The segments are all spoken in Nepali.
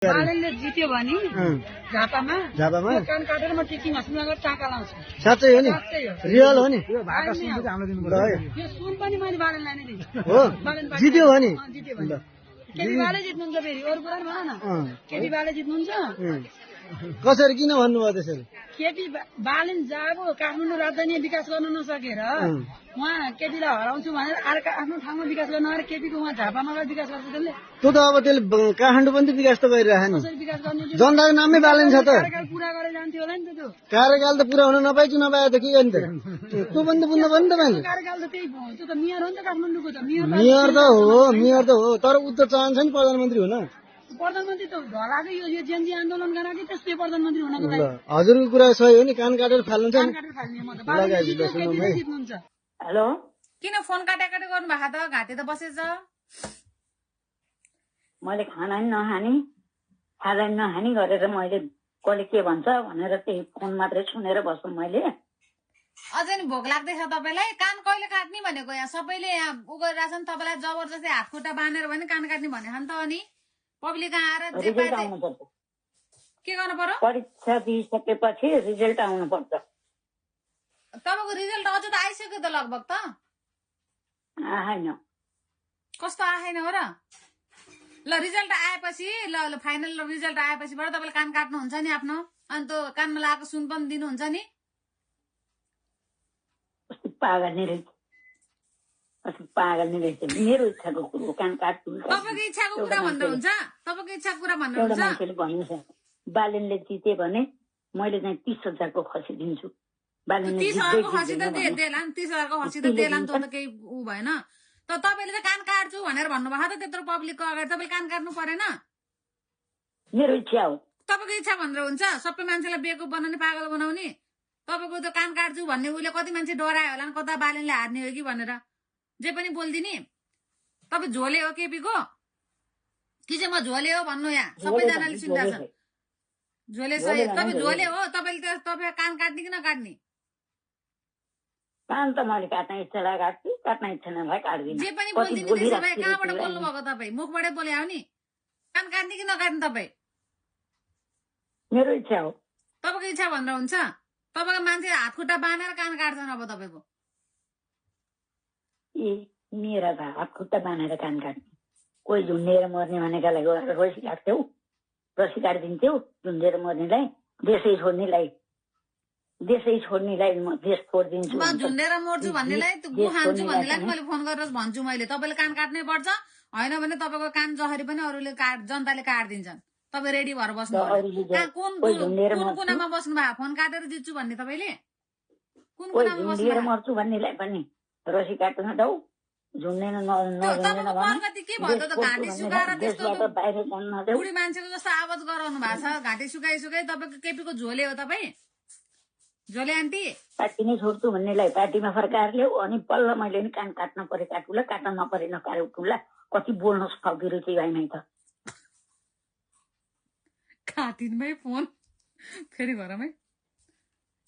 बालनले जित्यो भने झापामा कान काटेर म टिचिङ हस्पिटलमा गएर टाका लाउँछु। साँच्चै हो नि? रियल हो नि? यो सुन पनि मैले बालनलाई नै दिन्छु। हो जित्यो भने? जित्यो भने केटी बाले जित्नुहुन्छ फेरि अरू कुरा भन न। केटी बाले जित्नुहुन्छ। कसरी किन भन्नुभयो त्यसरी? केटी बालन जब काठमाडौँ राजधानी विकास गर्न नसकेर उहाँ केटीलाई हराउँछु भनेर अर्को आफ्नो ठाउँमा विकास गर्न नगरेर केपीको उहाँ झापामा गएर विकास गर्छ। त्यसले त्यो त अब त्यसले काठमाडौँ पनि विकास त गरिरहेको नि। कसरी विकास गर्ने? जनताको नाममै बालन छ त। कार्यकाल पुरा गरेर जान्थ्यो होला नि त। त्यो कार्यकाल त पुरा हुन नपाइ चुनाव आयो त के गर्ने त? त्यो पनि त बुझ्नु पर्यो नि त मान्छे। कार्यकाल त त्यही भयो। त्यो त मेयर हो नि त काठमाडौँको त। मेयर त हो तर ऊ त चाहन्छ नि प्रधानमन्त्री हुन। प्रधानमन्त्री त ढलाकै यो जेएनजी आन्दोलन गराएकै त्यस्तै प्रधानमन्त्री हुनको लागि। हजुरको कुरा सही हो नि। कान काटेर फाल्नुहुन्छ नि। हेलो किन फोन काटे गर्नु भएको त? घाँटी त बसेछ। मैले खाना नि नखाने खाना नि नखाने गरेर मैले कसले के भन्छ भनेर त्यही फोन मात्रै सुनेर बस्छु मैले। अझै नि भोक लाग्दैछ तपाईँलाई? कान कहिले काट्ने भनेको? यहाँ सबैले यहाँ उ गरिरहेछ नि। तपाईँलाई जबरजस्ती हात खुट्टा बाँधेर भने कान काट्ने भनेको नि त। अनि पब्लिक आएर जे पाए के गर्नु पर्यो? परीक्षा दिइसकेपछि रिजल्ट आउनु पर्छ। तपाईँको रिजल्ट अझ त आइसक्यो त लगभग त। आएन। कस्तो आएन हो र? ल रिजल्ट आएपछि ल फाइनल रिजल्ट आएपछिबाट तपाईँले कान काट्नुहुन्छ नि आफ्नो। अनि त्यो कानमा लगाएको सुन पनि दिनुहुन्छ नि। पागल नै रहेछ। मेरो इच्छाको कुरो कान काट्छु। तपाईँको इच्छाको कुरा भन्दा हुन्छ? तपाईँको इच्छाको कुरा भन्दा हुन्छ? मान्छेले भन्नु बालनले जिते भने मैले चाहिँ 30,000 को खसी दिन्छु। 30,000 को खसी त देला नि। 30,000 को खसी त देला नि। त केही उ भएन। त तपाईँले त कान काट्छु भनेर भन्नुभएको त त्यत्रो पब्लिकको अगाडि। तपाईँले कान काट्नु परेन? मेरो इच्छा हो। तपाईँको इच्छा भनेर हुन्छ? सबै मान्छेलाई बेवकुफ बनाउने पागल बनाउने? तपाईँको त कान काट्छु भन्ने उसले कति मान्छे डरायो होला नि। कता बालनले हार्ने हो कि भनेर जे पनि बोलिदिने। तपाईँ झोले हो केपीको कि चाहिँ म झोले हो भन्नु? यहाँ सबैजनाले सुनिरहेछ। झोले सही। तपाईँ झोले हो। तपाईँले तपाईँ कान काट्ने कि नकाट्ने? कान त मैले काट्न इच्छा लाग्यो काट्छु, काट्न इच्छा नभए काट्दिनँ। जे पनि बोलिदिने त्यसो भए कहाँबाट बोल्नु भएको तपाईँ? मुखबाटै बोले हो नि। कान काट्ने कि नकाट्ने तपाईँ? मेरो इच्छा हो। तपाईँको इच्छा भनेर हुन्छ? तपाईँको मान्छे हात खुट्टा बाँधेर कान काट्छन् अब तपाईँको। मेरा त हात खुट्टा बाँधेर कान काट्ने। कोही झुन्डेर मर्ने भनेकालाई गएर रसी काट्थ्यौ, रसी काटिदिन्थ्यौ। झुन्डेर मर्नेलाई, देशै छोड्नेलाई म देश छोडिदिन्छु। म झुन्डेर मर्छु भन्नेलाई, गु खान्छु भन्नेलाई मैले फोन गरेर भन्छु मैले। तपाईँले कान काट्नै पर्छ। होइन भने तपाईँको कान जसरी पनि अरूले जनताले काटिदिन्छन्। तपाईँ रेडी भएर बस्नु। कुन कुनामा बस्नु भयो? फोन काटेर जित्छु भन्ने तपाईँले? कुन कुनामा बस्नु? मर्छु भन्नेलाई पनि रसी काट्न दौ। झुन्डेन प्रगति के भयो त? घाँटी सुकाएर त्यस्तो बुढी मान्छेको जस्तो आवाज गराउनु भएको छ। घाँटी सुकाइ तपाईँको केपीको झोले हो तपाईँ? झोले आन्टी पार्टी नै छोड्छु भन्नेलाई पार्टीमा फर्काएर ल्याऊ। अनि बल्ल मैले नि कान काट्न परे काटुला, काट्न नपरे नकाटुला। कति बोल्न सक्दिरो चाहिँ भाइमै त। काटिनमै फोन फेरि घरमै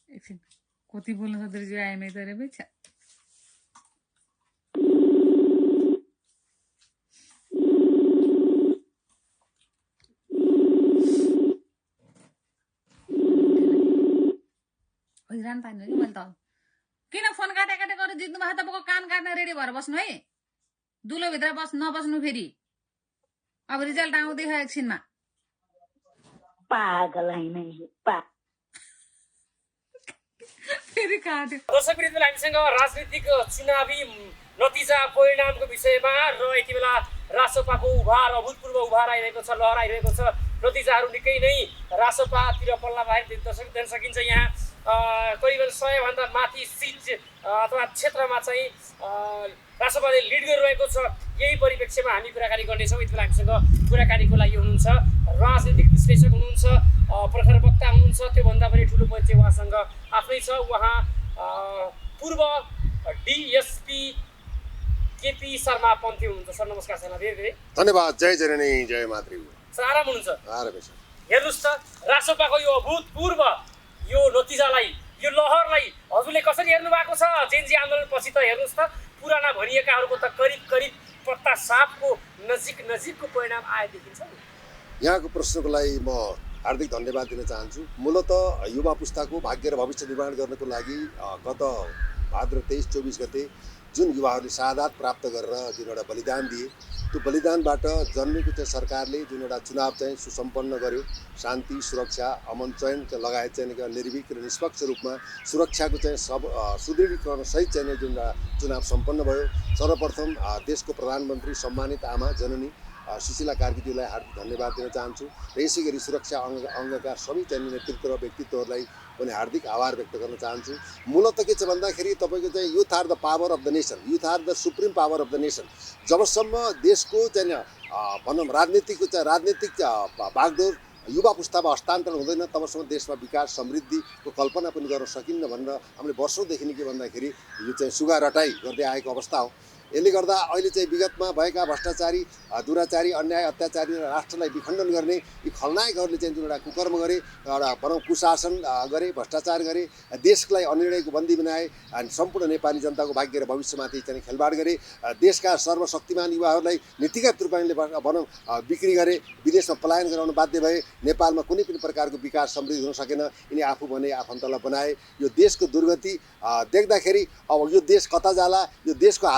एकछिन कति बोल्न सक्दो रहेछ आइमै त रे छ। हैरान पार्नु कि मैले त। किन फोन काटे गरेर जित्नु भएको? तपाईँको कान काट्न रेडी भएर बस्नु है। दुलोभित्र नबस्नु फेरि। अब रिजल्ट आउँदैछ एकछिनमा। पागल फेरि काट्यो। दर्शक वृन्दले हामीसँग राजनीतिक चुनावी नतिजा परिणामको विषयमा र यति बेला रासोपाको उभार अभूतपूर्व उभार आइरहेको छ, लहर आइरहेको छ। नतिजाहरू निकै नै रासोपातिर पल्ला बाहिर देख्न सकिन्छ। यहाँ करिबन 100 भन्दा माथि सिट अथवा क्षेत्रमा चाहिँ रासोपाले लिड गरिरहेको छ। यही परिप्रेक्ष्यमा हामी कुराकानी गर्नेछौँ। यति बेला हामीसँग कुराकानीको लागि हुनुहुन्छ राजनीतिक विश्लेषक हुनुहुन्छ, प्रखर वक्ता हुनुहुन्छ। त्योभन्दा पनि ठुलो परिचय उहाँसँग आफ्नै छ। उहाँ पूर्व डिएसपी केपी शर्मा पन्थी हुनुहुन्छ। सर नमस्कार। सर धेरै धेरै धन्यवाद। जय जननी जय मातृ। सर आराम हुनुहुन्छ? आरामै छ। हेर्नुहोस् त रासोपाको यो अभूतपूर्व यो नतिजालाई, यो लहरलाई हजुरले कसरी हेर्नु भएको छ? जेएनजी आन्दोलन पछि त हेर्नुहोस् त पुराना भनिएकाहरूको त करिब करिब पत्ता सापको नजिकको परिणाम आए देखिन्छ। यहाँको प्रश्नको लागि म हार्दिक धन्यवाद दिन चाहन्छु। मूलतः युवा पुस्ताको भाग्य र भविष्य निर्माण गर्नको लागि गत भाद्र 23-24 गते जुन युवाहरूले शहादत प्राप्त गरेर जुन एउटा बलिदान दिए, त्यो बलिदानबाट जन्मेको चाहिँ सरकारले जुन एउटा चुनाव चाहिँ सुसम्पन्न गर्यो, शान्ति सुरक्षा अमन चयन लगायत चाहिँ निर्भीक र निष्पक्ष रूपमा सुरक्षाको चाहिँ सुदृढीकरण सहित चाहिँ जुन चुनाव सम्पन्न भयो। सर्वप्रथम देशको प्रधानमन्त्री सम्मानित आमा जननी सुशीला कार्कीज्यूलाई हार्दिक धन्यवाद दिन चाहन्छु र यसै गरी सुरक्षा अङ्गका सबै चाहिँ नेतृत्व र व्यक्तित्वहरूलाई पनि हार्दिक आभार व्यक्त गर्न चाहन्छु। मूलतः के छ भन्दाखेरि तपाईँको चाहिँ youth are the power of the nation, youth are the supreme power of the nation. जबसम्म देशको चाहिँ भनौँ राजनीतिक बागडोर युवा पुस्तामा हस्तान्तरण हुँदैन तबसम्म देशमा विकास समृद्धिको कल्पना पनि गर्न सकिन्न भनेर हामीले वर्षौँदेखि नै के भन्दाखेरि यो चाहिँ सुगा रटाइ गर्दै आएको अवस्था हो। यसले गर्दा अहिले चाहिँ विगतमा भएका भ्रष्टाचारी दुराचारी अन्याय अत्याचारी र राष्ट्रलाई विखण्डन गर्ने यी खलनायकहरूले चाहिँ जुन एउटा कुकर्म गरे, एउटा भनौँ कुशासन गरे, भ्रष्टाचार गरे, देशलाई अनिर्णयको बन्दी बनाए अनि सम्पूर्ण नेपाली जनताको भाग्य र भविष्यमाथि चाहिँ खेलबाड गरे, देशका सर्वशक्तिमान युवाहरूलाई नीतिगत रूपमा भनौँ बिक्री गरे, विदेशमा पलायन गराउन बाध्य भए, नेपालमा कुनै पनि प्रकारको विकास समृद्धि हुन सकेन। यिनी आफू भने आफन्तलाई बनाए। यो देशको दुर्गति देख्दाखेरि अब यो देश कता जाला, यो देशको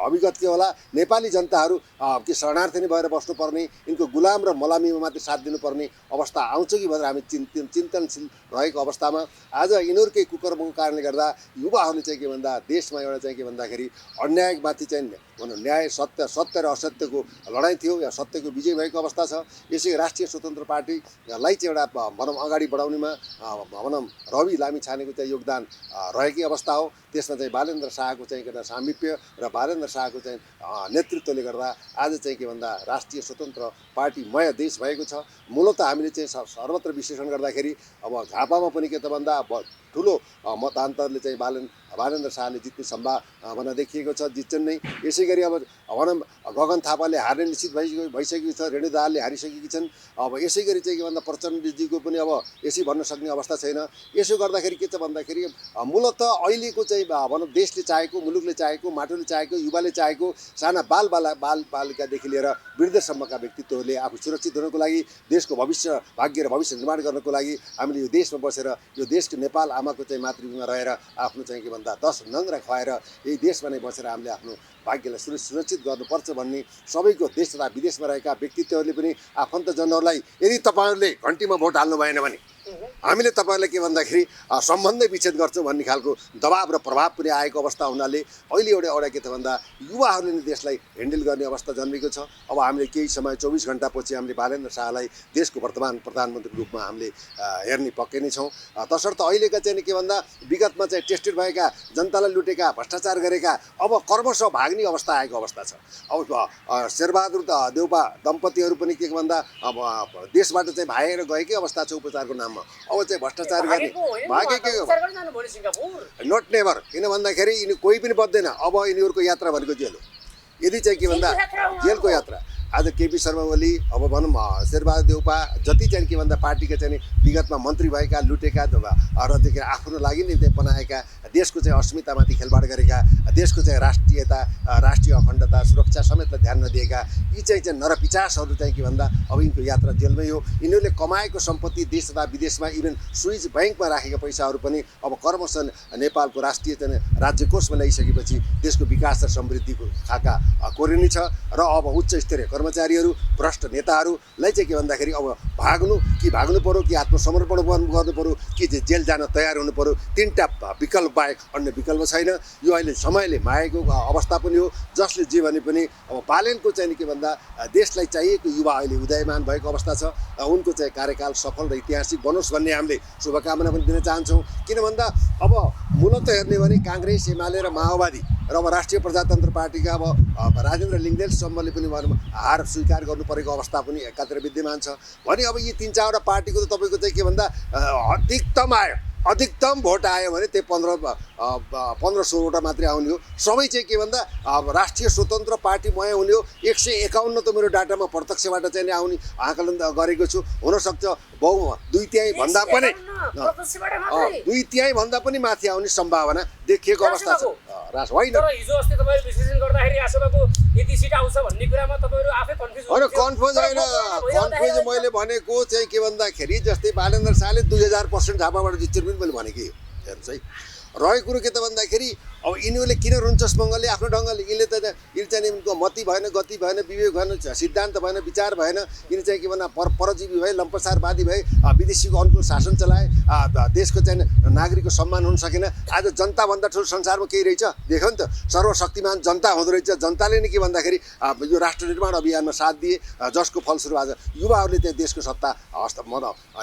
अविगत के होला, नेपाली जनताहरू के शरणार्थी नै भएर बस्नुपर्ने, यिनको गुलाम र मलामीमा मात्रै साथ दिनुपर्ने अवस्था आउँछ कि भनेर हामी चिन्तनशील रहेको अवस्थामा आज यिनीहरूकै कुकर्मको कारणले गर्दा युवाहरूले चाहिँ के भन्दा देशमा एउटा चाहिँ के भन्दाखेरि अन्यायमाथि चाहिँ भनौँ न्याय सत्य र असत्यको लडाइँ थियो या सत्यको विजय भएको अवस्था छ। यसै राष्ट्रिय स्वतन्त्र पार्टीलाई चाहिँ एउटा भनौँ अगाडि बढाउनेमा भनौँ रवि लामिछानेको चाहिँ योगदान रहेकै अवस्था हो। त्यसमा चाहिँ बालेन्द्र शाहको चाहिँ एउटा सामिप्य र बालेन्द्र शाहको चाहिँ नेतृत्वले गर्दा आज चाहिँ के भन्दा राष्ट्रिय स्वतन्त्र पार्टीमय देश भएको छ। मूलतः हामीले चाहिँ सर्वत्र विश्लेषण गर्दाखेरि अब झापामा पनि के त भन्दा ठुलो मतान्तरले चाहिँ बालेन्द्र शाहले जित्ने सम्भावना देखिएको छ, जित्छन् नै। यसै गरी अब भनौँ गगन थापाले हार्ने निश्चित भइसकेको छ, रेणु दाहालले हारिसकेकी छन्। अब यसै गरी चाहिँ के भन्दा प्रचण्डजीको पनि अब यसै भन्न सक्ने अवस्था छैन। यसो गर्दाखेरि के छ भन्दाखेरि मूलतः अहिलेको चाहिँ भनौँ देशले चाहेको, मुलुकले चाहेको, माटोले चाहेको, युवाले चाहेको साना बालबालिकादेखि लिएर वृद्धसम्मका व्यक्तित्वहरूले आफू सुरक्षित हुनको लागि, देशको भाग्य र भविष्य निर्माण गर्नको लागि हामीले यो देशमा बसेर यो देशको नेपाल आमाको चाहिँ मातृभूमिमा रहेर आफ्नो चाहिँ के भन्दा 10 नङ्ग्रा खुवाएर यही देशमा नै बसेर हामीले आफ्नो भाग्यलाई सुरक्षित गर्नुपर्छ भन्ने सबैको देश तथा विदेशमा रहेका व्यक्तित्वहरूले पनि आफन्तजनहरूलाई यदि तपाईँहरूले घन्टीमा भोट हाल्नु भएन भने हामीले तपाईँहरूलाई के भन्दाखेरि सम्बन्धै विच्छेद गर्छौँ भन्ने खालको दबाब र प्रभाव पनि आएको अवस्था हुनाले अहिले एउटा के त भन्दा युवाहरूले नै देशलाई ह्यान्डल गर्ने अवस्था जन्मेको छ। अब हामीले केही समय 24 घण्टापछि हामीले बालेन्द्र शाहलाई देशको वर्तमान प्रधानमन्त्री रूपमा हामीले हेर्ने पक्कै नै छौँ। तसर्थ अहिलेका चाहिँ के भन्दा विगतमा चाहिँ टेस्टेड भएका, जनतालाई लुटेका, भ्रष्टाचार गरेका अब कर्मशः भाग्ने अवस्था आएको अवस्था छ। अब शेरबहादुर देउपा दम्पतिहरू पनि के भन्दा अब देशबाट चाहिँ भागेर गएकै अवस्था छ उपचारको नाममा। अब चाहिँ भ्रष्टाचार गर्ने नट नेभर, किन भन्दाखेरि यिनी कोही पनि बच्दैन। अब यिनीहरूको यात्रा भनेको जेल हो। यदि चाहिँ के भन्दा जेलको यात्रा आज केपी शर्मा ओली अब भनौँ शेरबहादुर देउपा जति चाहिँ के भन्दा पार्टीका चाहिँ विगतमा मन्त्री भएका, लुटेका र आफ्नो लागि नै बनाएका, देशको चाहिँ अस्मितामाथि खेलबाड गरेका, देशको चाहिँ राष्ट्रियता, राष्ट्रिय अखण्डता, सुरक्षा समेतलाई ध्यान नदिएका यी चाहिँ नरपिचासहरू चाहिँ के भन्दा अब यिनको यात्रा जेलमै हो। यिनीहरूले कमाएको सम्पत्ति देश तथा विदेशमा इभन स्विस ब्याङ्कमा राखेका पैसाहरू पनि अब कर्मशः नेपालको राष्ट्रिय चाहिँ राज्य कोषमा ल्याइसकेपछि देशको विकास र समृद्धिको खाका कोरिने छ। र अब उच्च स्तरीय कर्मचारीहरू, भ्रष्ट नेताहरूलाई चाहिँ के भन्दाखेरि अब भाग्नु पर्यो कि आत्मसमर्पण गर्नु पर्यो कि जेल जान तयार हुनु पर्यो। तीनटा विकल्प बाहेक अन्य विकल्प छैन। यो अहिले समयले मागेको अवस्था पनि हो। जसले जे भने पनि अब बालेनको चाहिँ के भन्दा देशलाई चाहिएको युवा अहिले उदयमान भएको अवस्था छ। उनको चाहिँ कार्यकाल सफल र ऐतिहासिक बनोस् भन्ने हामीले शुभकामना पनि दिन चाहन्छौँ। किन भन्दा अब मूलतः हेर्ने भने काङ्ग्रेस, एमाले र माओवादी र अब राष्ट्रिय प्रजातन्त्र पार्टीका अब राजेन्द्र लिङ्गदेलसम्मले पनि हार स्वीकार गर्नु परेको अवस्था पनि एकातिर विद्यमान छ भने अब यी 3-4वटा पार्टीको त तपाईँको चाहिँ के भन्दा अधिकतम भोट आयो भने त्यो 15-16वटा मात्रै आउने हो। सबै चाहिँ के भन्दा राष्ट्रिय स्वतन्त्र पार्टीमय हुने हो। 151 त मेरो डाटामा प्रत्यक्षबाट चाहिँ आउने आकलन गरेको छु। हुनसक्छ बहु 2/3 भन्दा पनि 2/3 भन्दा पनि माथि आउने सम्भावना देखिएको अवस्था छ। होइन तर हिजो अस्ति तपाईँहरू विश्लेषण गर्दाखेरि रासोपाको यति सिट आउँछ भन्ने कुरामा तपाईँहरू आफै कन्फ्युज होइन कन्फ्युज होइन कन्फ्युज मैले भनेको चाहिँ के भन्दाखेरि जस्तै बालेन्द्र शाहले 2000% झापाबाट जित्छन् पनि मैले भनेको हेर्नुहोस् है रहेको कुरो के त भन्दाखेरि अब यिनीहरूले किन रुन्छस् मङ्गलले आफ्नो ढङ्गले यिनले चाहिँ यिनको मति भएन गति भएन विवेक भएन सिद्धान्त भएन विचार भएन यिनी चाहिँ के भन्दा परजीवी भए लम्पसारवादी भए विदेशीको अनुकूल शासन चलाए देशको चाहिँ नागरिकको सम्मान हुन सकेन आज जनताभन्दा ठुलो संसारमा केही रहेछ देख्यो नि त सर्वशक्तिमान जनता हुँदो रहेछ जनताले नै के भन्दाखेरि यो राष्ट्र निर्माण अभियानमा साथ दिए जसको फलस्वरूप आज युवाहरूले चाहिँ देशको सत्ता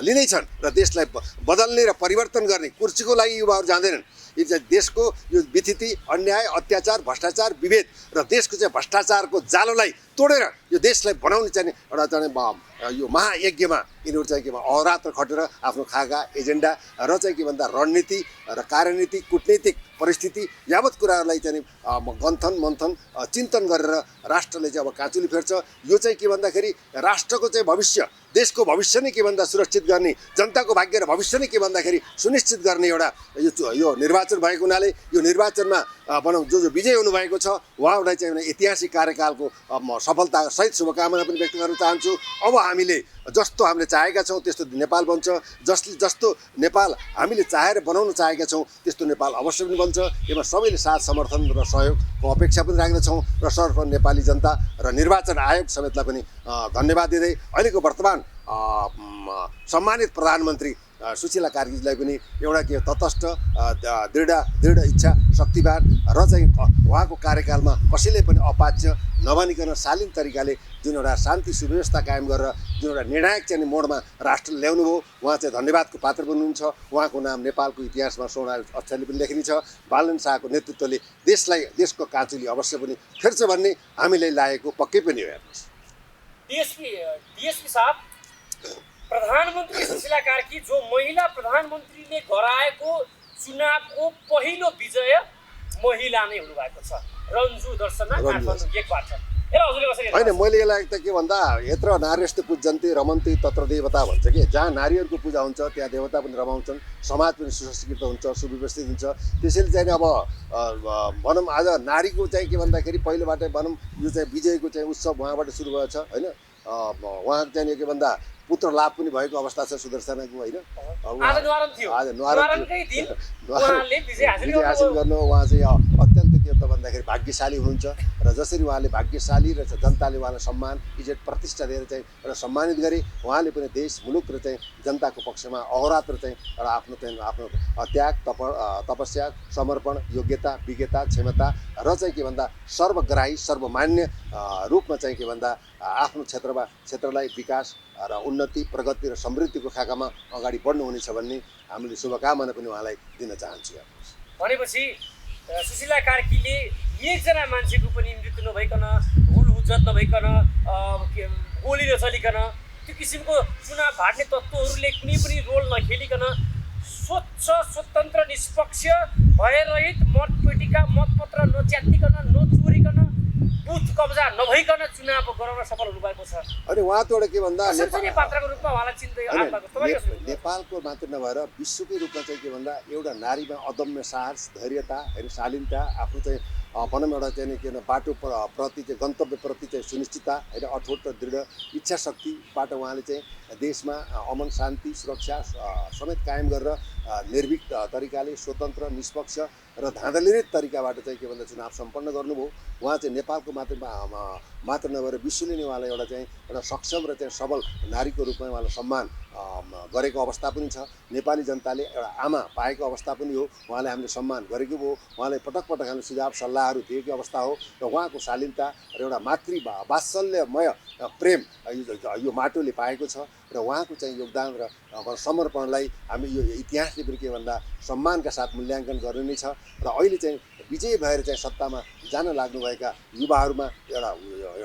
लिनै छन् र देशलाई बदल्ने र परिवर्तन गर्ने कुर्सीको लागि युवाहरू जाँदैनन् यो चाहिँ देशको यो विथिति अन्याय अत्याचार भ्रष्टाचार विभेद र देशको चाहिँ भ्रष्टाचारको जालोलाई तोडेर यो देशलाई बनाउने चाहिँ एउटा चाहिँ यो महायज्ञमा यिनीहरू चाहिँ के भन्छ अहोरात्र खटेर आफ्नो खाका एजेन्डा र चाहिँ के भन्दा रणनीति र कार्यनीति कूटनीतिक परिस्थिति यावत कुराहरूलाई चाहिँ गन्थन मन्थन चिन्तन गरेर राष्ट्रले चाहिँ अब काँचुली फेर्छ यो चाहिँ के भन्दाखेरि राष्ट्रको चाहिँ भविष्य देशको भविष्य नै के भन्दा सुरक्षित गर्ने जनताको भाग्य र भविष्य नै के भन्दाखेरि सुनिश्चित गर्ने एउटा यो निर्वाचन भएको हुनाले यो निर्वाचनमा भनौँ जो विजय हुनुभएको छ उहाँहरूलाई चाहिँ ऐतिहासिक कार्यकालको सफलता सहित शुभकामना पनि व्यक्त गर्न चाहन्छु अब हामीले जस्तो हामीले चाहेका छौँ त्यस्तो नेपाल बन्छ जस्तो नेपाल हामीले चाहेर बनाउन चाहेका छौँ त्यस्तो नेपाल अवश्य पनि बन्छ यसमा सबैले साथ समर्थन र सहयोगको अपेक्षा पनि राख्दछौँ र सर्वप्रथम नेपाली जनता र निर्वाचन आयोग समेतलाई पनि धन्यवाद दिँदै अहिलेको वर्तमान सम्मानित प्रधानमन्त्री सुशीला कार्कीजीलाई पनि एउटा के तटस्थ दृढ इच्छा शक्तिवान र चाहिँ उहाँको कार्यकालमा कसैले पनि अपाच्य नभनिकन शालीन तरिकाले जुन एउटा शान्ति सुव्यवस्था कायम गरेर जुन एउटा निर्णायक चाहिँ मोडमा राष्ट्रले ल्याउनु भयो उहाँ चाहिँ धन्यवादको पात्र बन्नुहुन्छ उहाँको नाम नेपालको इतिहासमा स्वर्ण अक्षरले पनि लेखिनेछ बालेन्द्र शाहको नेतृत्वले देशको काँचुली अवश्य पनि फेर्छ भन्ने हामीले लागेको पक्कै पनि हो हेर्नुहोस् डीएसपी साहब प्रधानमन्त्री सुशीला कार्की जो महिला प्रधानमन्त्रीले गराएको चुनावको पहिलो विजय महिला नै हुनुभएको छ रन्जु दर्शना काठमाडौँ एकबाट होइन मैले यसलाई त के भन्दा यत्र नार्यस्तु पूज्यन्ते रमन्ते तत्र देवता भन्छ कि जहाँ नारीहरूको पूजा हुन्छ त्यहाँ देवता पनि रमाउँछन् समाज पनि सुसंस्कृत हुन्छ सुव्यवस्थित हुन्छ त्यसैले चाहिँ अब भनौँ आज नारीको चाहिँ के भन्दाखेरि पहिलोबाटै भनौँ यो चाहिँ विजयको चाहिँ उत्सव उहाँबाट सुरु भएको छ होइन उहाँको चाहिँ के भन्दा पुत्र लाभ पनि भएको अवस्था छ सुदर्शनाको होइन विजय हासिल गर्नु उहाँ चाहिँ अत्यन्त के त भन्दाखेरि भाग्यशाली हुनुहुन्छ र जसरी उहाँले भाग्यशाली र जनताले उहाँलाई सम्मान इज्जत प्रतिष्ठा दिएर चाहिँ एउटा सम्मानित गरे उहाँले पनि देश मुलुक र चाहिँ जनताको पक्षमा अहोरात्र चाहिँ एउटा आफ्नो त्याग तपस्या समर्पण योग्यता विज्ञता क्षमता र चाहिँ के भन्दा सर्वग्राही सर्वमान्य रूपमा चाहिँ के भन्दा आफ्नो क्षेत्रलाई विकास र उन्नति प्रगति र समृद्धिको खाकामा अगाडि बढ्नुहुनेछ भन्ने हामीले शुभकामना पनि उहाँलाई दिन चाहन्छु भनेपछि सुशीला कार्कीले एकजना मान्छेको पनि मृत्यु नभइकन हुल हुज्जत नभइकन गोली नचलिकन त्यो किसिमको चुनाव भाट्ने तत्त्वहरूले कुनै पनि रोल नखेलिकन स्वच्छ स्वतन्त्र निष्पक्ष भयरहित मतपेटिका मतपत्र नच्यातिकन नचोरिकन बुथ कब्जा नभइकन चुनाव गराउन सफल हुनुभएको छ अनि उहाँ त एउटा के भन्दा पात्रको रूपमा उहाँलाई चिन्दै नेपालको मात्र नभएर विश्वकै रूपमा चाहिँ के भन्दा एउटा नारीमा अदम्य साहस धैर्यता होइन शालीनता आफ्नो चाहिँ भनौँ एउटा चाहिँ के भन्दा बाटो प्रति चाहिँ गन्तव्यप्रति चाहिँ सुनिश्चितता होइन अठोट र दृढ इच्छा शक्तिबाट उहाँले चाहिँ देशमा अमन शान्ति सुरक्षा समेत कायम गरेर निर्भीक तरिकाले स्वतन्त्र निष्पक्ष र धाँधलिरहित तरिकाबाट चाहिँ के भन्दा चुनाव सम्पन्न गर्नुभयो उहाँ चाहिँ नेपालको मात्र नभएर विश्वले नै उहाँलाई एउटा सक्षम र चाहिँ सबल नारीको रूपमा उहाँलाई सम्मान गरेको अवस्था पनि छ नेपाली जनताले एउटा आमा पाएको अवस्था पनि हो उहाँलाई हामीले सम्मान गरेको भयो उहाँलाई पटक पटक हामीले सुझाव सल्लाहहरू दिएको अवस्था हो र उहाँको शालीनता र एउटा मातृ वात्सल्यमय प्रेम यो माटोले पाएको छ र उहाँको चाहिँ योगदान र समर्पणलाई हामी यो इतिहासले पनि के भन्दा सम्मानका साथ मूल्याङ्कन गर्ने नै छ र अहिले चाहिँ विजय भएर चाहिँ सत्तामा जान लाग्नुभएका युवाहरूमा एउटा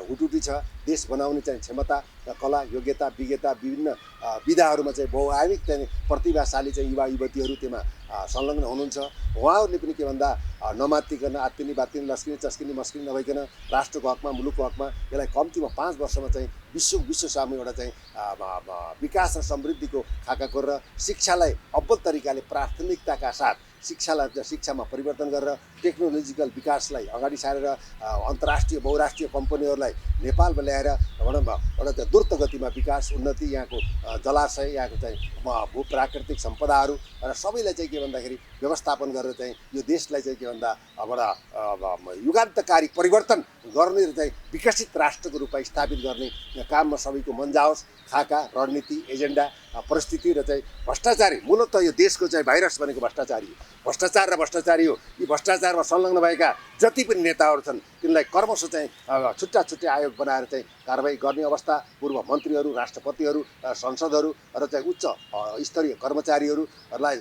हुटुटी छ देश बनाउने चाहिँ क्षमता कला योग्यता विज्ञता विभिन्न विधाहरूमा चाहिँ बहुआयामिक चाहिँ प्रतिभाशाली चाहिँ युवा युवतीहरू त्यसमा संलग्न हुनुहुन्छ उहाँहरूले पनि के भन्दा नमात्तिकन आत्तिनी बात्तिनी लस्किनी चस्किनी मस्किनी नभइकन राष्ट्रको हकमा मुलुकको हकमा यसलाई कम्तीमा 5 वर्षमा चाहिँ विश्व सामु एउटा चाहिँ विकास र समृद्धिको खाका गरेर शिक्षालाई अब्बल तरिकाले प्राथमिकताका साथ शिक्षामा परिवर्तन गरेर टेक्नोलोजिकल विकासलाई अगाडि सारेर अन्तर्राष्ट्रिय बहुराष्ट्रिय कम्पनीहरूलाई नेपालमा ल्याएर भनौँ एउटा द्रुत गतिमा विकास उन्नति यहाँको जलाशय यहाँको चाहिँ भू प्राकृतिक सम्पदाहरू र सबैलाई चाहिँ के भन्दाखेरि व्यवस्थापन गरेर चाहिँ यो देशलाई चाहिँ के भन्दा युगान्तकारी परिवर्तन गर्ने र चाहिँ विकसित राष्ट्रको रूपमा स्थापित गर्ने काममा सबैको मन जाओस्। खाका रणनीति एजेन्डा परिस्थिति र चाहिँ भ्रष्टाचारी मूलतः यो देशको चाहिँ भाइरस भनेको भ्रष्टाचारी हो। भ्रष्टाचार र भ्रष्टाचारी हो। यी भ्रष्टाचारमा संलग्न भएका जति पनि नेताहरू छन् तिनलाई कर्मश चाहिँ छुट्टा छुट्टै आयोग बनाएर चाहिँ कारबाही गर्ने अवस्था पूर्व मन्त्रीहरू राष्ट्रपतिहरू संसदहरू र चाहिँ उच्च स्तरीय कर्मचारीहरूलाई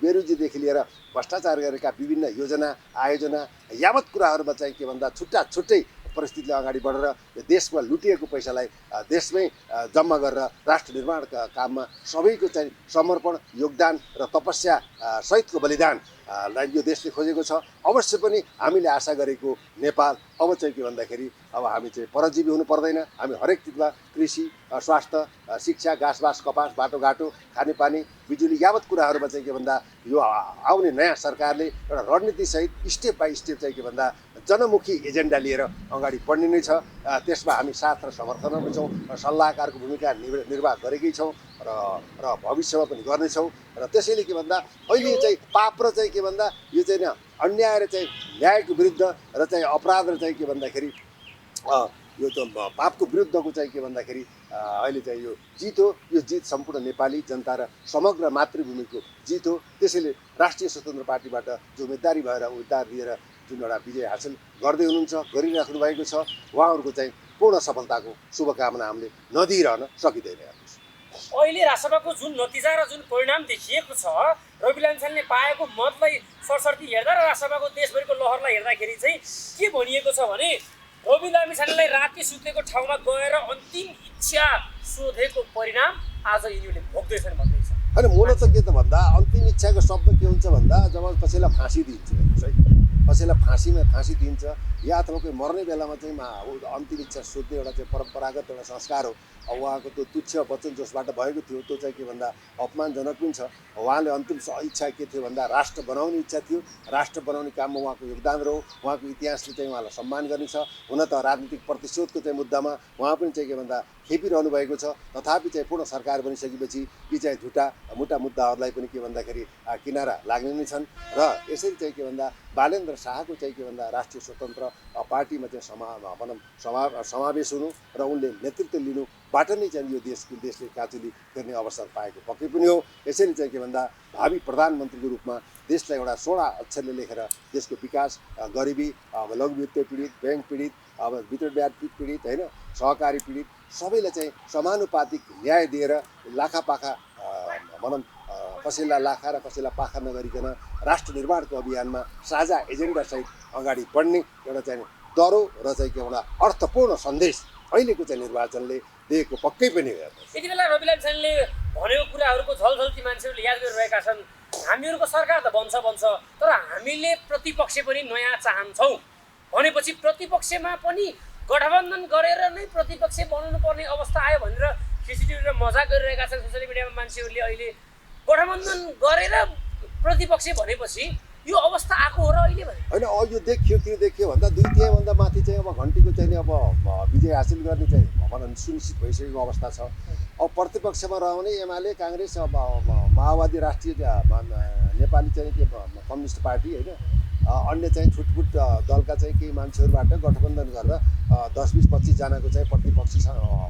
बेरोजीदेखि लिएर भ्रष्टाचार गरेका विभिन्न योजना आयोजना यावत कुराहरूमा चाहिँ के भन्दा छुट्टा छुट्टै परिस्थितिले अगाडि बढेर यो देशमा लुटिएको पैसालाई देशमै जम्मा गरेर राष्ट्र निर्माणका काममा सबैको चाहिँ समर्पण योगदान र तपस्या सहितको बलिदानलाई यो देशले खोजेको छ। अवश्य पनि हामीले आशा गरेको नेपाल अब चाहिँ के भन्दाखेरि अब हामी चाहिँ परजीवी हुनु पर्दैन। हामी हरेक चिजमा कृषि स्वास्थ्य शिक्षा घाँसबास कपास बाटोघाटो खानेपानी बिजुली यावत कुराहरूमा चाहिँ के भन्दा यो आउने नयाँ सरकारले एउटा रणनीतिसहित स्टेप बाई स्टेप चाहिँ के भन्दा जनमुखी एजेन्डा लिएर अगाडि बढ्ने नै छ। त्यसमा हामी साथ र समर्थनमा छौँ। सल्लाहकारको भूमिका निर्वाह गरेकै छौँ र भविष्यमा पनि गर्नेछौँ। र त्यसैले के भन्दा अहिले चाहिँ पाप र चाहिँ के भन्दा यो चाहिँ अन्याय र चाहिँ न्यायको विरुद्ध र चाहिँ अपराध र चाहिँ के भन्दाखेरि यो त पापको विरुद्धको चाहिँ के भन्दाखेरि अहिले चाहिँ यो जित हो। यो जित सम्पूर्ण नेपाली जनता र समग्र मातृभूमिको जित हो। त्यसैले राष्ट्रिय स्वतन्त्र पार्टीबाट जिम्मेदारी भएर उद्धार दिएर जुन एउटा विजय हासिल गर्दै हुनुहुन्छ गरिराख्नु भएको छ उहाँहरूको चाहिँ पूर्ण सफलताको शुभकामना हामीले नदिइरहन सकिँदैन। अहिले राष्ट्रसभाको जुन नतिजा र जुन परिणाम देखिएको छ रवि लामिछानेले पाएको मतलाई सरसर्ती हेर्दा र राष्ट्रसभाको देशभरिको लहरलाई हेर्दाखेरि चाहिँ के भनिएको छ भने रवि लामिछानेलाई राति सुतेको ठाउँमा गएर अन्तिम इच्छा सोधेको परिणाम आज यिनीहरूले भोग्दैछन् भन्दैछ। होइन मूलत के त भन्दा अन्तिम इच्छाको शब्द के हुन्छ भन्दा जब कसैलाई फाँसी दिन्छ है कसैलाई फाँसी दिन्छ या अथवा कोही मर्ने बेलामा चाहिँ अन्तिम इच्छा सोध्ने एउटा चाहिँ परम्परागत एउटा संस्कार हो। अब उहाँको त्यो तुच्छ वचन जसबाट भएको थियो त्यो चाहिँ के भन्दा अपमानजनक पनि छ। उहाँले अन्तिम इच्छा के थियो भन्दा राष्ट्र बनाउने इच्छा थियो। राष्ट्र बनाउने काममा उहाँको योगदान रह्यो। उहाँको इतिहासले चाहिँ उहाँलाई सम्मान गर्ने छ। हुन त राजनीतिक प्रतिशोधको चाहिँ मुद्दामा उहाँ पनि चाहिँ के भन्दा खेपिरहनु भएको छ। तथापि चाहिँ पूर्ण सरकार बनिसकेपछि यी चाहिँ झुटा मुटा मुद्दाहरूलाई पनि के भन्दाखेरि किनारा लाग्ने नै छन्। र यसरी चाहिँ के भन्दा बालेन्द्र शाहको चाहिँ के भन्दा राष्ट्रिय स्वतन्त्र पार्टीमा चाहिँ समावेश हुनु र उनले नेतृत्व लिनुबाट नै चाहिँ यो देशले काँचुली गर्ने अवसर पाएको पक्कै पनि हो। यसैले चाहिँ के भन्दा भावी प्रधानमन्त्रीको रूपमा देशलाई एउटा 16 अक्षरले लेखेर देशको विकास गरिबी लघुवित्त पीडित ब्याङ्क पीडित अब वितरण ब्याज पीडित होइन सहकारी पीडित सबैलाई चाहिँ समानुपातिक न्याय दिएर लाखापाखा भनौँ कसैलाई लाखा र कसैलाई पाखा नगरिकन राष्ट्र निर्माणको अभियानमा साझा एजेन्डासहित अगाडि बढ्ने एउटा चाहिँ दह्रो र चाहिँ एउटा अर्थपूर्ण सन्देश अहिलेको चाहिँ निर्वाचनले दिएको पक्कै पनि हो। यति बेला रवि लामिछानेले भनेको कुराहरूको झलझल्ती मान्छेहरूले याद गरिरहेका छन्। हामीहरूको सरकार त बन्छ तर हामीले प्रतिपक्ष पनि नयाँ चाहन्छौँ भनेपछि प्रतिपक्षमा पनि गठबन्धन गरेर नै प्रतिपक्ष बनाउनु पर्ने अवस्था आयो भनेर खिचिटिएर मजाक गरिरहेका छन् सोसियल मिडियामा मान्छेहरूले। अहिले गठबन्धन गरेर प्रतिपक्ष भनेपछि यो अवस्था आएको हो र अहिले भने होइन यो देखियो भन्दा 2/3 माथि चाहिँ अब घन्टीको चाहिँ अब विजय हासिल गर्ने चाहिँ भनौँ सुनिश्चित भइसकेको अवस्था छ। अब प्रतिपक्षमा रहने एमाले काङ्ग्रेस अब माओवादी राष्ट्रिय नेपाली चाहिँ के कम्युनिस्ट पार्टी होइन अन्य चाहिँ छुटपुट दलका चाहिँ केही मान्छेहरूबाट गठबन्धन गरेर 10-20-25 जनाको चाहिँ प्रतिपक्षी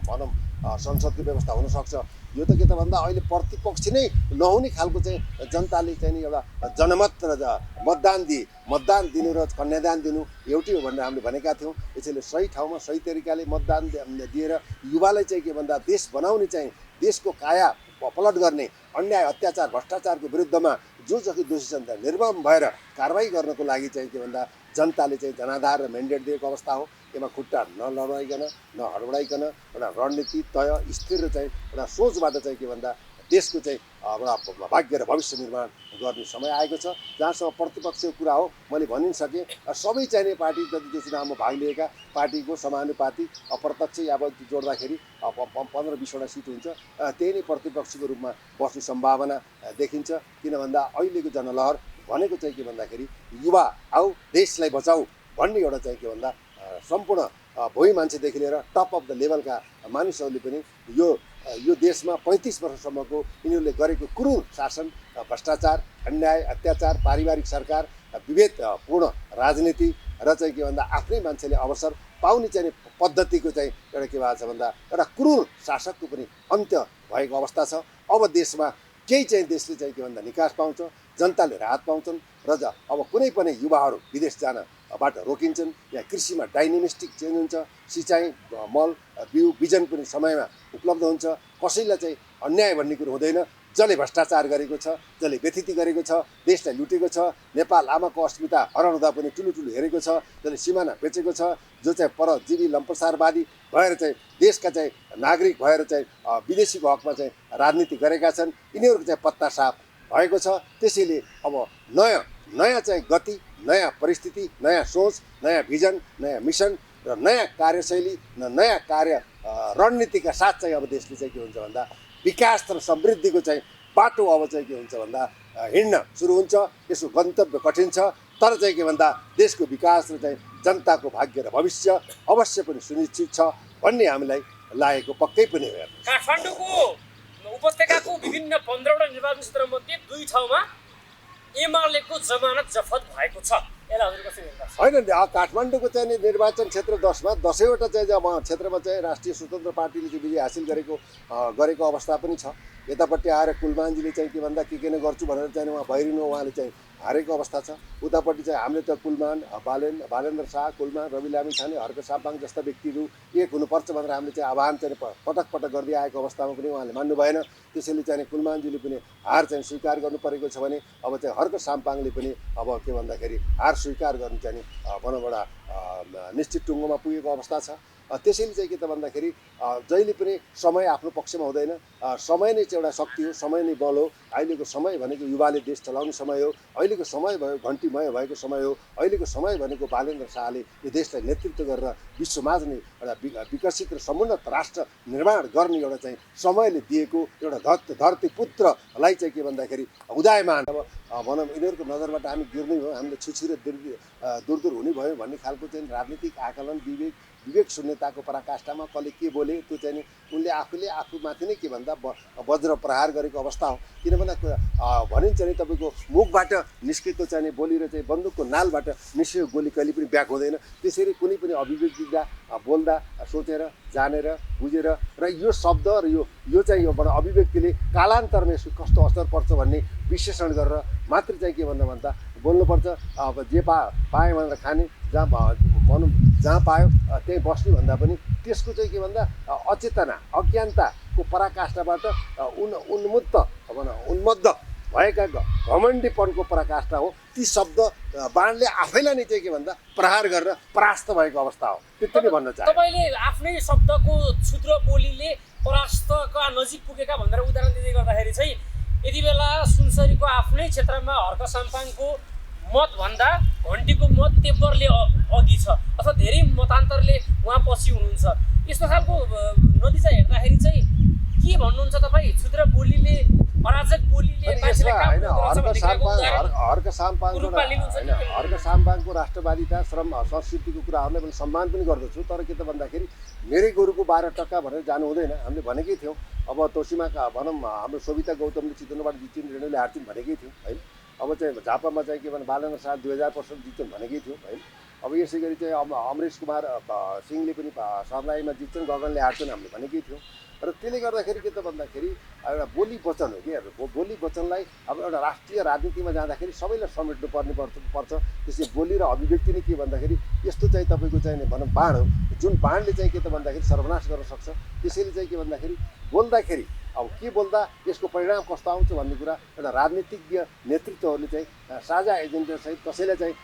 भनौँ संसदको व्यवस्था हुनसक्छ। यो त के त भन्दा अहिले प्रतिपक्ष नै नहुने खालको चाहिँ जनताले चाहिँ एउटा जनमत र मतदान दिनु र कन्यादान दिनु एउटै हो भनेर हामीले भनेका थियौँ। यसैले सही ठाउँमा सही तरिकाले मतदान दिएर युवालाई चाहिँ के भन्दा देश बनाउने चाहिँ देशको काया पलट गर्ने अन्याय अत्याचार भ्रष्टाचारको विरुद्धमा जो जति दोषी छन् निर्मम भएर कारबाही गर्नको लागि चाहिँ के भन्दा जनताले चाहिँ जनाधार र मेन्डेट दिएको अवस्था हो। यसमा खुट्टा नलडाइकन हडबडाइकन एउटा रणनीति तय स्थिर चाहिँ एउटा सोचबाट चाहिँ के भन्दा देशको चाहिँ एउटा भाग्य र भविष्य निर्माण गर्ने समय आएको छ। जहाँसम्म प्रतिपक्षको कुरा हो मैले भनिसकेँ सबै चाहिने पार्टी जति जो चुनावमा भाग लिएका पार्टीको समानुपातिक अप्रत्यक्ष या जोड्दाखेरि 15-20वटा सिट हुन्छ त्यही नै प्रतिपक्षको रूपमा बस्ने सम्भावना देखिन्छ। किन भन्दा अहिलेको जनलहर भनेको चाहिँ के भन्दाखेरि युवा आऊ देशलाई बचाऊ भन्ने एउटा चाहिँ के भन्दा सम्पूर्ण भोइ मान्छेदेखि लिएर टप अफ द लेभलका मानिसहरूले पनि यो देशमा 35 वर्षसम्मको यिनीहरूले गरेको क्रूर शासन, भ्रष्टाचार, अन्याय, अत्याचार, पारिवारिक सरकार, विभेदपूर्ण राजनीति र चाहिँ के भन्दा आफ्नै मान्छेले अवसर पाउने चाहिँ पद्धतिको चाहिँ एउटा के भएको छ भन्दा एउटा क्रूर शासकको पनि अन्त्य भएको अवस्था छ। अब देशमा केही चाहिँ देशले चाहिँ के भन्दा निकास पाउँछ, जनताले राहत पाउँछन् र अब कुनै पनि युवाहरू विदेश जानबाट रोकिन्छन्। यहाँ कृषिमा डाइनामिस्टिक चेन्ज हुन्छ, सिँचाइ, मल, बिउ, बिजन पनि समयमा उपलब्ध हुन्छ। कसैलाई चाहिँ अन्याय भन्ने कुरो हुँदैन। जसले भ्रष्टाचार गरेको छ, जसले व्यथिति गरेको छ, देशलाई लुटेको छ, नेपाल आमाको अस्मिता हरण हुँदा पनि ठुलो हेरेको छ, जसले सिमाना बेचेको छ, जो चाहिँ परजीवी लम्पसारवादी भएर चाहिँ देशका चाहिँ नागरिक भएर चाहिँ विदेशीको हकमा चाहिँ राजनीति गरेका छन्, यिनीहरूको चाहिँ पत्ता साफ भएको छ। त्यसैले अब नयाँ चाहिँ गति, नयाँ परिस्थिति, नयाँ सोच, नयाँ भिजन, नयाँ मिसन र नयाँ कार्यशैली र नयाँ कार्य रणनीतिका साथ चाहिँ अब देशले चाहिँ के हुन्छ भन्दा विकास र समृद्धिको चाहिँ बाटो अब चाहिँ के हुन्छ भन्दा हिँड्न सुरु हुन्छ। यसको गन्तव्य कठिन छ, तर चाहिँ के भन्दा देशको विकास र चाहिँ जनताको भाग्य र भविष्य अवश्य पनि सुनिश्चित छ भन्ने हामीलाई लागेको पक्कै पनि हो। काठमाडौँको उपत्यकाको विभिन्न 15वटा निर्वाचन क्षेत्रमध्ये 2 ठाउँमा एमालेको जमानत जफत भएको छ। यसलाई हजुर कसरी हेर्नुहुन्छ? होइन, काठमाडौँको चाहिँ निर्वाचन क्षेत्र 10मा 10वटा चाहिँ क्षेत्रमा चाहिँ राष्ट्रिय स्वतन्त्र पार्टीले चाहिँ विजय हासिल गरेको अवस्था पनि छ। यतापट्टि आएर कुलमानजीले चाहिँ के भन्दा के नै गर्छु भनेर चाहिँ उहाँ भइरिनु, उहाँले चाहिँ हारेको अवस्था छ। उतापट्टि चाहिँ हामीले त कुलमान, बालेन्द्र शाह, कुलमान, रवि लामी छाने, हर्क साम्पाङ जस्ता व्यक्तिहरू एक हुनुपर्छ भनेर हामीले चाहिँ आह्वान चाहिँ पटक गर्दै आएको अवस्थामा पनि उहाँले मान्नु भएन। त्यसैले चाहिँ कुलमानजीले पनि हार चाहिँ स्वीकार गर्नु परेको छ भने अब चाहिँ हर्क साम्पाङले पनि अब के भन्दाखेरि हार स्वीकार गर्नु चाहिँ भनौँ एउटा निश्चित टुङ्गोमा पुगेको अवस्था छ। त्यसैले चाहिँ के त भन्दाखेरि जहिले पनि समय आफ्नो पक्षमा हुँदैन। समय नै चाहिँ एउटा शक्ति हो, समय नै बल हो। अहिलेको समय भनेको युवाले देश चलाउने समय हो। अहिलेको समय भयो घन्टीमय भएको समय हो। अहिलेको समय भनेको बालेन्द्र शाहले यो देशलाई नेतृत्व गरेर विश्वमाझ नै एउटा विकसित र समुन्नत राष्ट्र निर्माण गर्ने एउटा चाहिँ समयले दिएको एउटा धरती पुत्रलाई चाहिँ के भन्दाखेरि उदयमान अब भनौँ यिनीहरूको नजरबाट हामी गिर्नै हो, हामीले छुछी र दूर हुने भयो भन्ने खालको चाहिँ राजनीतिक आकलन, विवेक शून्यताको पराकाष्ठामा कसले के बोले त्यो चाहिँ उनले आफूमाथि नै के भन्दा वज्र प्रहार गरेको अवस्था हो। किन भन्दा भनिन्छ नि तपाईँको मुखबाट निस्केको चाहिँ बोली र चाहिँ बन्दुकको नालबाट निस्केको गोली कहिले पनि ब्याक हुँदैन। त्यसरी कुनै पनि अभिव्यक्तिका बोल्दा सोचेर जानेर बुझेर र यो शब्द र यो चाहिँ यो अभिव्यक्तिले कालान्तरमा यसको कस्तो असर पर्छ भन्ने विश्लेषण गरेर मात्र चाहिँ के भन्दा बोल्नुपर्छ। अब जे पाएँ भनेर खाने, जहाँ पायो त्यहीँ बस्ने भन्दा पनि त्यसको चाहिँ के भन्दा अचेतना अज्ञानताको पराकाष्ठाबाट उन्मत्त भएका घमण्डीपनको पराकाष्ठा हो। ती शब्द बाणले आफैलाई नै चाहिँ के भन्दा प्रहार गरेर परास्त भएको अवस्था हो। त्यति नै भन्न चाहे। तपाईँले आफ्नै शब्दको क्षुद्र बोलीले परास्तका नजिक पुगेका भनेर उदाहरण दिँदै गर्दाखेरि चाहिँ यति बेला सुनसरीको आफ्नै क्षेत्रमा हर्क साम्पाङको मतभन्दा घन्टीको मत तेब्बरले अघि छ अथवा धेरै मतान्तरले उहाँ पछि हुनुहुन्छ। यस्तो खालको नतिजा हेर्दाखेरि चाहिँ के भन्नुहुन्छ तपाईँ? क्षुद्र बोलीले, अराजक बोलीले हर्क साम्पाङको राष्ट्रवादिता, श्रम, संस्कृतिको कुराहरूलाई मैले सम्मान पनि गर्दछु। तर के त भन्दाखेरि मेरै गोरुको 12 टक्का भनेर जानु हुँदैन। हामीले भनेकै थियौँ अब तोसीमाका भनौँ हाम्रो सोभिता गौतमले चितवनबाट जित्छिन्, रेणुले हार्छिन् भनेकै थियौँ होइन। अब चाहिँ झापामा चाहिँ के भने बालेन्द्र शाह 2000% जित्छन् भनेकै थियौँ होइन। अब यसै गरी चाहिँ अब अमरेश कुमार सिंहले पनि सर्लाहीमा जित्छन्, गगनले हार्छन् हामीले भनेकै थियौँ। र त्यसले गर्दाखेरि के त भन्दाखेरि एउटा बोली वचन हो कि बोली वचनलाई अब एउटा राष्ट्रिय राजनीतिमा जाँदाखेरि सबैलाई समेट्नु पर्छ। त्यसै बोली र अभिव्यक्ति नै के भन्दाखेरि यस्तो चाहिँ तपाईँको चाहिँ भनौँ बाण हो, जुन बाणले चाहिँ के त भन्दाखेरि सर्वनाश गर्न सक्छ। त्यसैले चाहिँ के भन्दाखेरि बोल्दाखेरि अब के बोल्दा यसको परिणाम कस्तो आउँछ भन्ने कुरा एउटा राजनीतिज्ञ नेतृत्वहरूले चाहिँ साझा एजेन्डासहित कसैलाई चाहिँ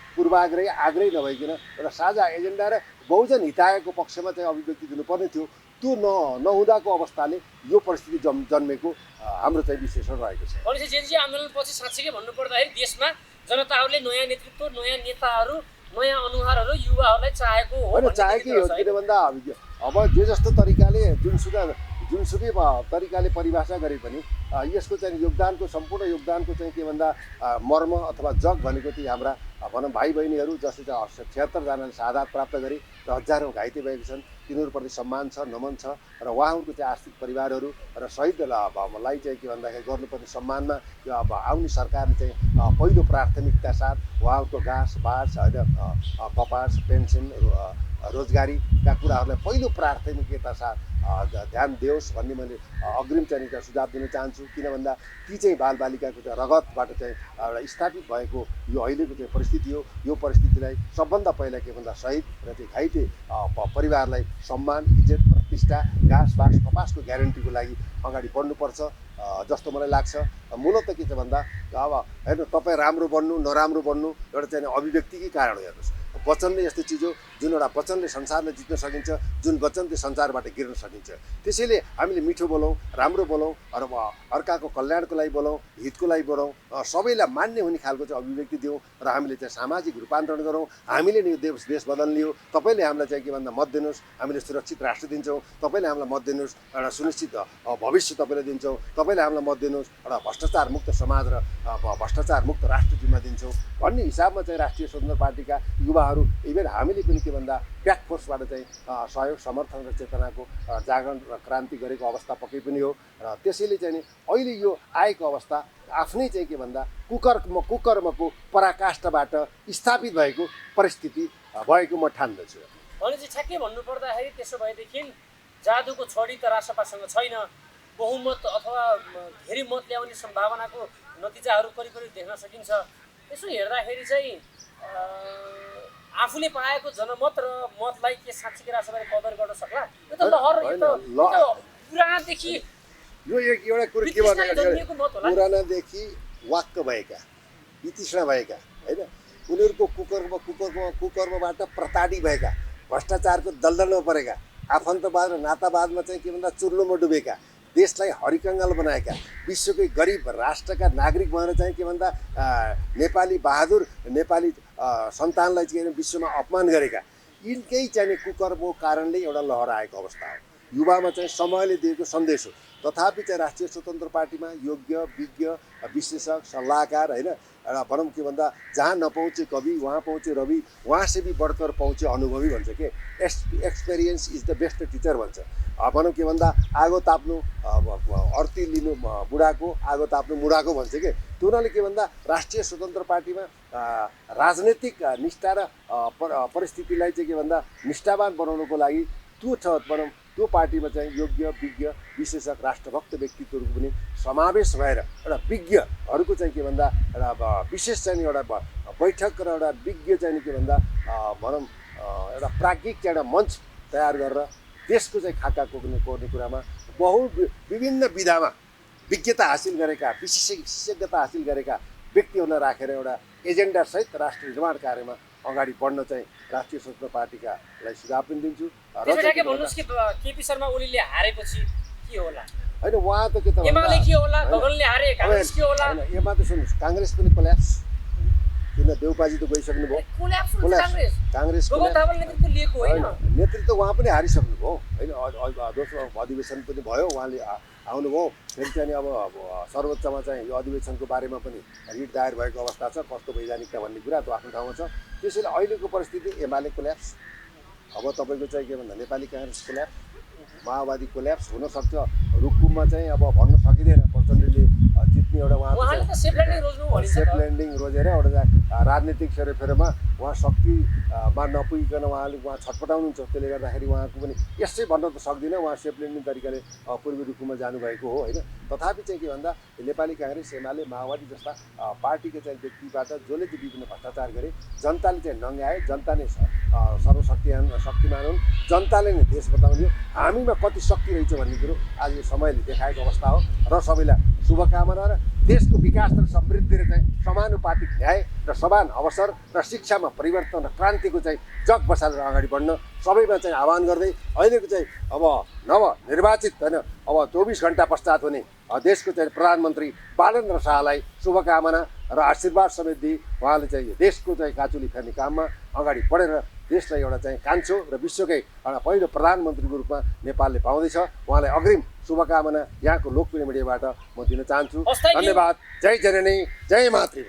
आग्रही नभइकन एउटा साझा एजेन्डा र बहुजन हितायको पक्षमा चाहिँ अभिव्यक्ति दिनुपर्ने थियो। त्यो नहुँदाको अवस्थाले यो परिस्थिति जन्मेको हाम्रो चाहिँ विश्लेषण रहेको छ। भनेपछि जेनजी आन्दोलनपछि साँच्चै भन्नुपर्दाखेरि देशमा जनताहरूले नयाँ नेतृत्व, नयाँ नेताहरू, नयाँ अनुहारहरू युवाहरूलाई चाहेको हो। होइन, चाहेकै हो। किन भन्दा अब जे जस्तो तरिकाले जुनसुकै तरिकाले परिभाषा गरे पनि यसको चाहिँ योगदानको सम्पूर्ण योगदानको चाहिँ के भन्दा मर्म अथवा जग भनेको चाहिँ हाम्रा भनौँ भाइ बहिनीहरू जसले चाहिँ 76 जनाले शहादत प्राप्त गरे र हजारौँ घाइते भएका छन् तिनीहरूप्रति सम्मान छ, नमन छ र उहाँहरूको चाहिँ आश्रित परिवारहरू र शहीदलाई चाहिँ के भन्दाखेरि गर्नुपर्ने सम्मानमा यो अब आउने सरकारले चाहिँ पहिलो प्राथमिकता साथ उहाँहरूको घाँस बाँस होइन कपास पेन्सन रोजगारीका कुराहरूलाई पहिलो प्राथमिकता साथ ध्यान दियोस् भन्ने मैले अग्रिम चाहिँ एउटा सुझाव दिन चाहन्छु। किन भन्दा ती चाहिँ बालबालिकाको चाहिँ रगतबाट चाहिँ एउटा स्थापित भएको यो अहिलेको चाहिँ परिस्थिति हो। यो परिस्थितिलाई सबभन्दा पहिला के भन्दा शहीद र चाहिँ घाइते परिवारलाई सम्मान, इज्जत, प्रतिष्ठा, घाँस बाँस कपासको ग्यारेन्टीको लागि अगाडि बढ्नुपर्छ जस्तो मलाई लाग्छ। मूलत के छ भन्दा अब हेर्नु तपाईँ राम्रो बन्नु नराम्रो बन्नु एउटा चाहिँ अभिव्यक्तिकै कारण हो। हेर्नुहोस् वचन नै यस्तो चिज हो जुन एउटा वचनले संसारलाई जित्न सकिन्छ, जुन वचनले संसारबाट गिर्न सकिन्छ। त्यसैले हामीले मिठो बोलौँ, राम्रो बोलौँ र अर्काको कल्याणको लागि बोलौँ, हितको लागि बोलौँ, सबैलाई मान्य हुने खालको चाहिँ अभिव्यक्ति दिउँ र हामीले चाहिँ सामाजिक रूपान्तरण गरौँ। हामीले नै देश बदल्ने हो। तपाईँले हामीलाई चाहिँ के भन्दा मत दिनुहोस्, हामीले सुरक्षित राष्ट्र दिन्छौँ। तपाईँले हामीलाई मत दिनुहोस्, एउटा सुनिश्चित भविष्य तपाईँले दिन्छौँ। तपाईँले हामीलाई मत दिनुहोस्, एउटा भ्रष्टाचार मुक्त समाज र भ्रष्टाचार मुक्त राष्ट्र जिम्मा दिन्छौँ भन्ने हिसाबमा चाहिँ राष्ट्रिय स्वतन्त्र पार्टीका युवाहरू इभेन हामीले पनि के भन्दा ब्याक फोर्सबाट चाहिँ सहयोग समर्थन र चेतनाको जागरण र क्रान्ति गरेको अवस्था पक्कै पनि हो। र त्यसैले चाहिँ नि अहिले यो आएको अवस्था आफ्नै चाहिँ के भन्दा कुकर्मको पराकाष्ठबाट स्थापित भएको परिस्थिति भएको म ठान्दछु। भनेपछि ठ्याक्कै भन्नुपर्दाखेरि त्यसो भएदेखि जादुको छडी त रासपासँग छैन। बहुमत अथवा धेरै मत ल्याउने सम्भावनाको नतिजाहरू करिब देख्न सकिन्छ। यसो हेर्दाखेरि चाहिँ आफूले पाएको जनमत र मतलाई के साँच्चीकै रासपाले कदर गर्न सक्ला? यो त लहर पुरानादेखि यो एउटा कुरो के भन्नु पुरानादेखि वाक्क भएका वितृष्णा भएका होइन उनीहरूको कुकर्मबाट प्रताडी भएका भ्रष्टाचारको दलदलमा परेका आफन्तवाद र नातावादमा चाहिँ के भन्दा चुर्लोमा डुबेका देशलाई हरिकङ्गाल बनाएका विश्वकै गरिब राष्ट्रका नागरिक भएर चाहिँ के भन्दा नेपाली बहादुर नेपाली सन्तानलाई चाहिँ विश्वमा अपमान गरेका यिनकै चाहिँ कुकर्मको कारणले एउटा लहर आएको अवस्था हो। युवामा चाहिँ समयले दिएको सन्देश हो। तथापि चाहिँ राष्ट्रिय स्वतन्त्र पार्टीमा योग्य विज्ञ विश्लेषक सल्लाहकार होइन एउटा भनौँ के भन्दा जहाँ नपहुँचे कवि वहाँ पहुँचे रवि, वहाँ से भी बढकर पहुँचे अनुभवी भन्छ के experience is the best teacher भन्छ। भनौँ के भन्दा आगो ताप्नु अर्ती लिनु बुढाको आगो ताप्नु मुढाको भन्छ के। त्यो हुनाले के भन्दा राष्ट्रिय स्वतन्त्र पार्टीमा राजनैतिक निष्ठा र परिस्थितिलाई चाहिँ के भन्दा निष्ठावान बनाउनको लागि त्यो छ भनौँ त्यो पार्टीमा चाहिँ योग्य विज्ञ विशेषक राष्ट्रभक्त व्यक्तित्वहरूको पनि समावेश भएर एउटा विज्ञहरूको चाहिँ के भन्दा एउटा विशेष चाहिँ एउटा बैठक र एउटा विज्ञ चाहिँ के भन्दा भनौँ एउटा प्राज्ञिक चाहिँ एउटा मञ्च तयार गरेर देशको चाहिँ खाका कोर्ने कुरामा विभिन्न विधामा विज्ञता हासिल गरेका विशेषज्ञता हासिल गरेका व्यक्तिहरूलाई राखेर एउटा एजेन्डा सहित राष्ट्र निर्माण कार्यमा अगाडि बढ्न चाहिँ राष्ट्रिय स्वतन्त्र पार्टीकालाई सुझाव पनि दिन्छु। भन्नुहोस् कि केपी शर्मा ओलीले हारेपछि के होला? होइन उहाँ त के त एमाले के होला, गगनले हारे, कांग्रेस के होला? होइन एमा त सुन्नुहोस् काङ्ग्रेस पनि कोल्याप्स किन देउपाजी त गइसक्नु भयो। काङ्ग्रेस नेतृत्व उहाँ पनि हारिसक्नु भयो होइन। दोस्रो अधिवेशन पनि भयो, उहाँले आउनुभयो। फेरि चाहिँ अब सर्वोच्चमा चाहिँ यो अधिवेशनको बारेमा पनि रिट दायर भएको अवस्था छ। कस्तो वैधानिकता भन्ने कुरा त्यो आफ्नो ठाउँमा छ। त्यसैले अहिलेको परिस्थिति एमाले कोल्याप्स, अब तपाईँको चाहिँ के भन्दा नेपाली काङ्ग्रेस कोल्याप्स, माओवादी कोल्याप्स हुनसक्छ। रुकुममा चाहिँ अब भन्न सकिँदैन प्रचण्डले जित्ने एउटा सेफ ल्यान्डिङ रोजेर एउटा राजनीतिक सेरोफेरोमा उहाँ शक्तिमा नपुगिकन उहाँले छटपटाउनुहुन्छ। त्यसले गर्दाखेरि उहाँको पनि यसै भन्न त सक्दिनँ उहाँ सेफ ल्यान्डिङ तरिकाले पूर्वी रुकुममा जानुभएको हो होइन। तथापि चाहिँ के भन्दा नेपाली काङ्ग्रेस एमाले माओवादी जस्ता पार्टीको चाहिँ व्यक्तिबाट जसले चाहिँ विभिन्न भ्रष्टाचार गरे जनताले चाहिँ नङ्ग्याए, जनता नै शक्तिमान हुन्, जनताले नै देश बचाउने हो। हामीमा कति शक्ति रहेछ भन्ने कुरो आज यो समयले देखाएको अवस्था हो र सबैलाई शुभकामना र देशको विकास र समृद्धि र चाहिँ समानुपातिक न्याय र समान अवसर र शिक्षामा परिवर्तन र क्रान्तिको चाहिँ जग बसालेर अगाडि बढ्न सबैमा चाहिँ आह्वान गर्दै अहिलेको चाहिँ अब नवनिर्वाचित होइन अब 24 घण्टा पश्चात हुने देशको चाहिँ प्रधानमन्त्री बालेन्द्र शाहलाई शुभकामना र आशीर्वाद समेत दिई उहाँले चाहिँ यो देशको चाहिँ काँचुली फेर्ने काममा अगाडि बढेर देशलाई एउटा चाहिँ कान्छो र विश्वकै एउटा पहिलो प्रधानमन्त्रीको रूपमा नेपालले पाउँदैछ। उहाँलाई अग्रिम शुभकामना यहाँको लोकप्रिय मिडियाबाट म दिन चाहन्छु। धन्यवाद। जय जननी, जय मातृ।